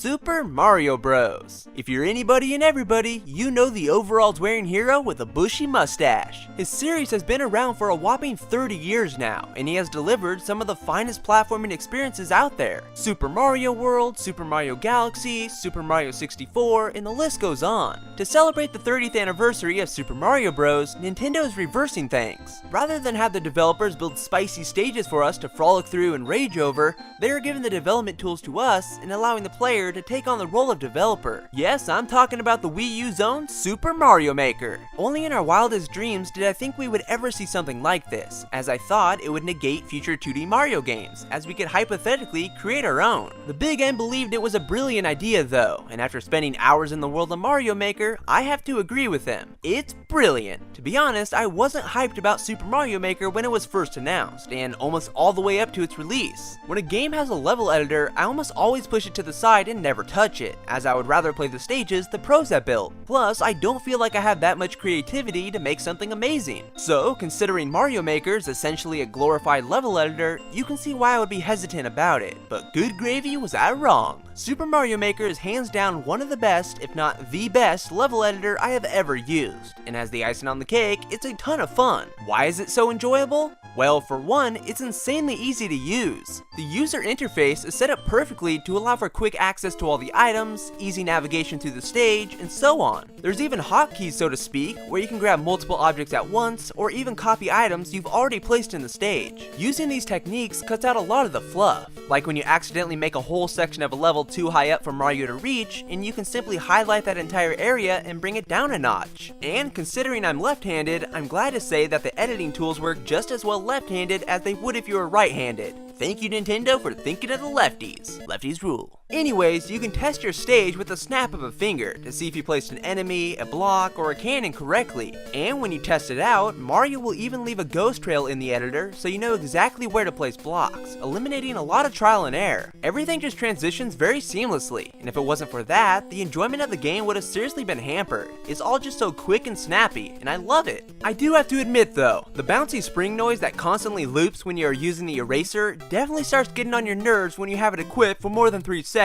Super Mario Bros. If you're anybody and everybody, you know the overalls wearing hero with a bushy mustache. His series has been around for a whopping 30 years now, and he has delivered some of the finest platforming experiences out there. Super Mario World, Super Mario Galaxy, Super Mario 64, and the list goes on. To celebrate the 30th anniversary of Super Mario Bros., Nintendo is reversing things. Rather than have the developers build spicy stages for us to frolic through and rage over, they are giving the development tools to us and allowing the player to take on the role of developer. Yes, I'm talking about the Wii U's own Super Mario Maker. Only in our wildest dreams did I think we would ever see something like this, as I thought it would negate future 2D Mario games, as we could hypothetically create our own. The Big N believed it was a brilliant idea though, and after spending hours in the world of Mario Maker, I have to agree with him. It's brilliant. To be honest, I wasn't hyped about Super Mario Maker when it was first announced, and almost all the way up to its release. When a game has a level editor, I almost always push it to the side and never touch it, as I would rather play the stages the pros have built. Plus, I don't feel like I have that much creativity to make something amazing. So, considering Mario Maker is essentially a glorified level editor, you can see why I would be hesitant about it, but good gravy, was I wrong. Super Mario Maker is hands down one of the best, if not the best, level editor I have ever used, and as the icing on the cake, it's a ton of fun. Why is it so enjoyable? Well, for one, it's insanely easy to use. The user interface is set up perfectly to allow for quick access to all the items, easy navigation through the stage, and so on. There's even hotkeys, so to speak, where you can grab multiple objects at once, or even copy items you've already placed in the stage. Using these techniques cuts out a lot of the fluff, like when you accidentally make a whole section of a level too high up for Mario to reach, and you can simply highlight that entire area and bring it down a notch. And considering I'm left-handed, I'm glad to say that the editing tools work just as well left-handed as they would if you were right-handed. Thank you, Nintendo, for thinking of the lefties. Lefties rule. Anyways, you can test your stage with a snap of a finger to see if you placed an enemy, a block, or a cannon correctly. And when you test it out, Mario will even leave a ghost trail in the editor so you know exactly where to place blocks, eliminating a lot of trial and error. Everything just transitions very seamlessly, and if it wasn't for that, the enjoyment of the game would have seriously been hampered. It's all just so quick and snappy, and I love it. I do have to admit though, the bouncy spring noise that constantly loops when you are using the eraser definitely starts getting on your nerves when you have it equipped for more than 3 seconds.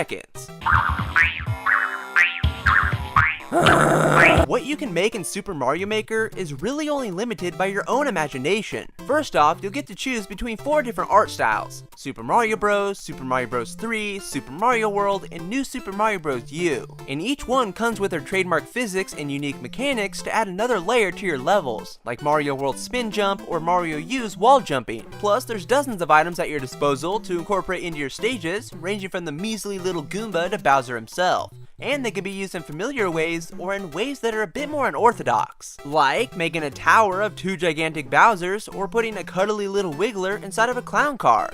What you can make in Super Mario Maker is really only limited by your own imagination. First off, you'll get to choose between 4 different art styles: Super Mario Bros., Super Mario Bros. 3, Super Mario World, and New Super Mario Bros. U. And each one comes with their trademark physics and unique mechanics to add another layer to your levels, like Mario World's spin jump or Mario U's wall jumping. Plus, there's dozens of items at your disposal to incorporate into your stages, ranging from the measly little Goomba to Bowser himself. And they can be used in familiar ways or in ways that are a bit more unorthodox, like making a tower of 2 gigantic Bowsers or putting a cuddly little Wiggler inside of a clown car.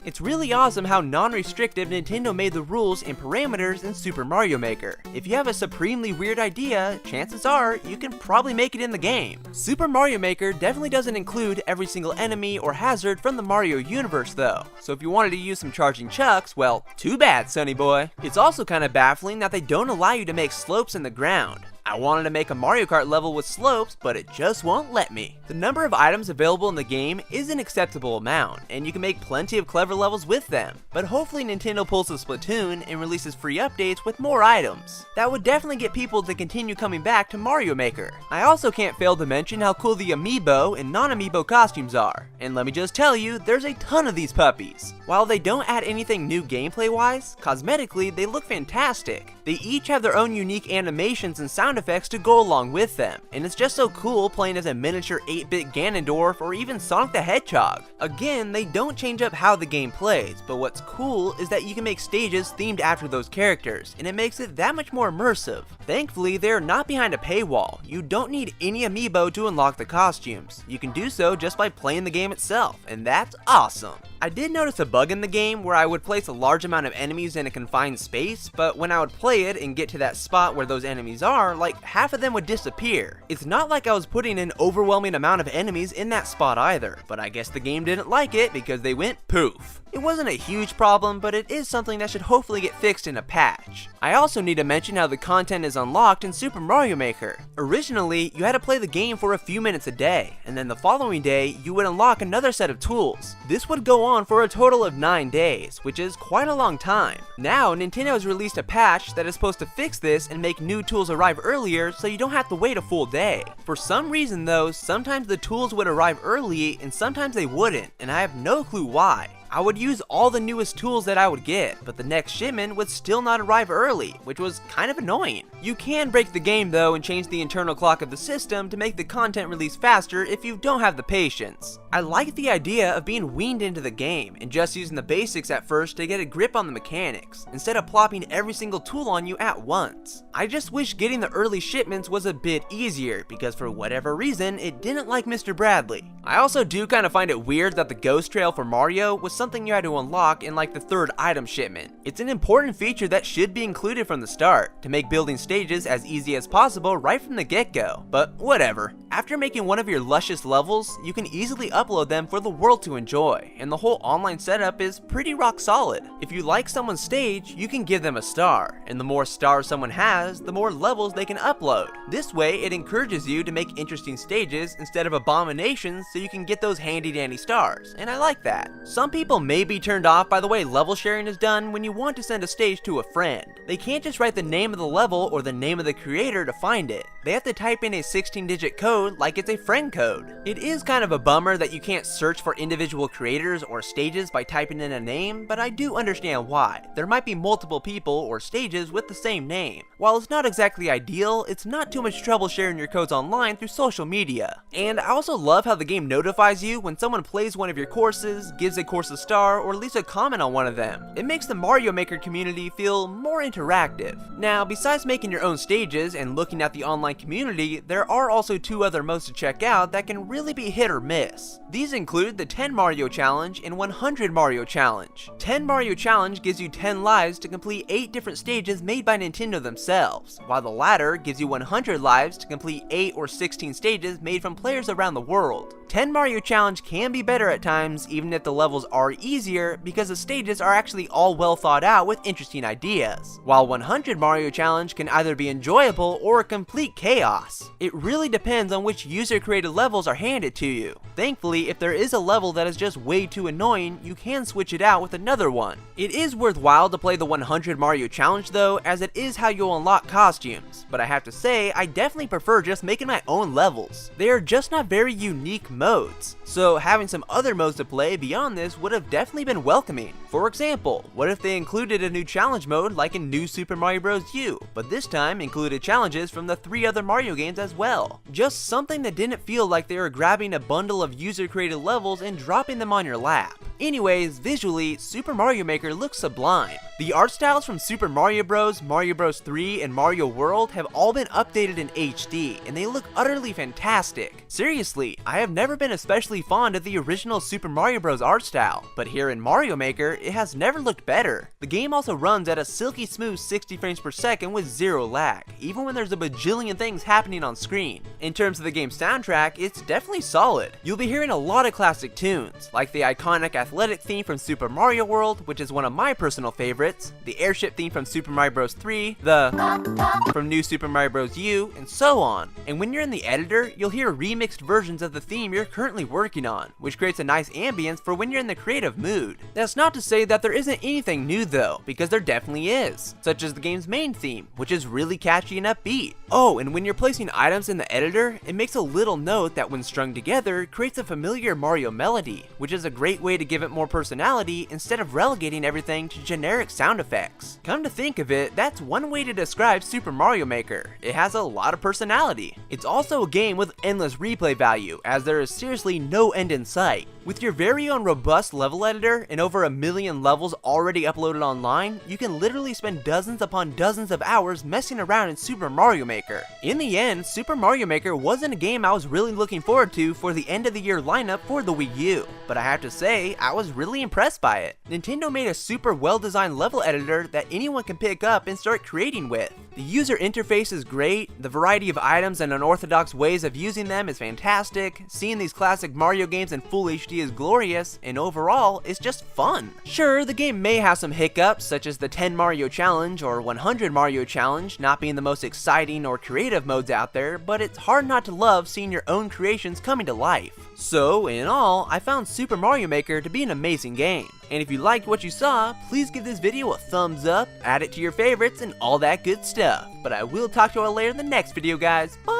It's really awesome how non-restrictive Nintendo made the rules and parameters in Super Mario Maker. If you have a supremely weird idea, chances are you can probably make it in the game. Super Mario Maker definitely doesn't include every single enemy or hazard from the Mario universe though, so if you wanted to use some charging chucks, well, too bad, sonny boy. It's also kind of baffling that they don't allow you to make slopes in the ground. I wanted to make a Mario Kart level with slopes, but it just won't let me. The number of items available in the game is an acceptable amount, and you can make plenty of clever levels with them, but hopefully Nintendo pulls a Splatoon and releases free updates with more items. That would definitely get people to continue coming back to Mario Maker. I also can't fail to mention how cool the amiibo and non-amiibo costumes are, and let me just tell you, there's a ton of these puppies. While they don't add anything new gameplay-wise, cosmetically they look fantastic. They each have their own unique animations and sound effects to go along with them, and it's just so cool playing as a miniature 8-bit Ganondorf or even Sonic the Hedgehog. Again, they don't change up how the game plays, but what's cool is that you can make stages themed after those characters, and it makes it that much more immersive. Thankfully, they're not behind a paywall. You don't need any amiibo to unlock the costumes. You can do so just by playing the game itself, and that's awesome. I did notice a bug in the game where I would place a large amount of enemies in a confined space, but when I would play it and get to that spot where those enemies are, like like half of them would disappear. It's not like I was putting an overwhelming amount of enemies in that spot either, but I guess the game didn't like it because they went poof. It wasn't a huge problem, but it is something that should hopefully get fixed in a patch. I also need to mention how the content is unlocked in Super Mario Maker. Originally, you had to play the game for a few minutes a day, and then the following day, you would unlock another set of tools. This would go on for a total of 9 days, which is quite a long time. Now, Nintendo has released a patch that is supposed to fix this and make new tools arrive earlier so you don't have to wait a full day. For some reason though, sometimes the tools would arrive early and sometimes they wouldn't, and I have no clue why. I would use all the newest tools that I would get, but the next shipment would still not arrive early, which was kind of annoying. You can break the game though and change the internal clock of the system to make the content release faster if you don't have the patience. I like the idea of being weaned into the game and just using the basics at first to get a grip on the mechanics, instead of plopping every single tool on you at once. I just wish getting the early shipments was a bit easier, because for whatever reason, it didn't like Mr. Bradley. I also do kind of find it weird that the ghost trail for Mario was something you had to unlock in like the 3rd item shipment. It's an important feature that should be included from the start, to make building stages as easy as possible right from the get-go, but whatever. After making one of your luscious levels, you can easily upload them for the world to enjoy, and the whole online setup is pretty rock solid. If you like someone's stage, you can give them a star, and the more stars someone has, the more levels they can upload. This way, it encourages you to make interesting stages instead of abominations so you can get those handy dandy stars, and I like that. Some people may be turned off by the way level sharing is done when you want to send a stage to a friend. They can't just write the name of the level or the name of the creator to find it. They have to type in a 16-digit code like it's a friend code. It is kind of a bummer that you can't search for individual creators or stages by typing in a name, but I do understand why. There might be multiple people or stages with the same name. While it's not exactly ideal, it's not too much trouble sharing your codes online through social media. And I also love how the game notifies you when someone plays one of your courses, gives a course a star, or leaves a comment on one of them. It makes the Mario Maker community feel more interactive. Now, besides making your own stages and looking at the online community, there are also 2 other modes to check out that can really be hit or miss. These include the 10 Mario Challenge and 100 Mario Challenge. 10 Mario Challenge gives you 10 lives to complete 8 different stages made by Nintendo themselves, while the latter gives you 100 lives to complete 8 or 16 stages made from players around the world. 10 Mario Challenge can be better at times, even if the levels are easier, because the stages are actually all well thought out with interesting ideas, while 100 Mario Challenge can either be enjoyable or a complete chaos. It really depends on which user-created levels are handed to you. Thankfully, if there is a level that is just way too annoying, you can switch it out with another one. It is worthwhile to play the 100 Mario Challenge though, as it is how you'll unlock costumes, but I have to say, I definitely prefer just making my own levels. They are just not very unique modes, so having some other modes to play beyond this would have definitely been welcoming. For example, what if they included a new challenge mode like in New Super Mario Bros. U, but this time included challenges from the 3 other Mario games as well? Just something that didn't feel like they were grabbing a bundle of user-created levels and dropping them on your lap. Anyways, visually, Super Mario Maker looks sublime. The art styles from Super Mario Bros., Mario Bros. 3, and Mario World have all been updated in HD, and they look utterly fantastic. Seriously, I have never been especially fond of the original Super Mario Bros. Art style, but here in Mario Maker, it has never looked better. The game also runs at a silky smooth 60 frames per second with 0 lag, even when there's a bajillion things happening on screen. In terms of the game's soundtrack, it's definitely solid. You'll be hearing a lot of classic tunes, like the iconic athletic theme from Super Mario World, which is one of my personal favorites, the airship theme from Super Mario Bros. 3, the from New Super Mario Bros. U, and so on. And when you're in the editor, you'll hear remixed versions of the theme you're currently working on, which creates a nice ambience for when you're in the creative mood. That's not to say that there isn't anything new though, because there definitely is, such as the game's main theme, which is really catchy and upbeat. Oh, and when you're placing items in the editor, it makes a little note that when strung together, creates a familiar Mario melody, which is a great way to give it more personality instead of relegating everything to generic sound effects. Come to think of it, that's one way to describe Super Mario Maker. It has a lot of personality. It's also a game with endless replay value, as there is seriously no end in sight. With your very own robust level editor and over 1 million levels already uploaded online, you can literally spend dozens upon dozens of hours messing around in Super Mario Maker. In the end, Super Mario Maker wasn't a game I was really looking forward to for the end of the year lineup for the Wii U, but I have to say, I was really impressed by it. Nintendo made a super well designed level editor that anyone can pick up and start creating with. The user interface is great, the variety of items and unorthodox ways of using them is fantastic, seeing these classic Mario games in full HD is glorious, and overall, it's just fun. Sure, the game may have some hiccups, such as the 10 Mario Challenge or 100 Mario Challenge not being the most exciting or creative modes out there, but it's hard not to love seeing your own creations coming to life. So, in all, I found Super Mario Maker to be an amazing game. And if you liked what you saw, please give this video a thumbs up, add it to your favorites, and all that good stuff. But I will talk to you all later in the next video, guys. Bye!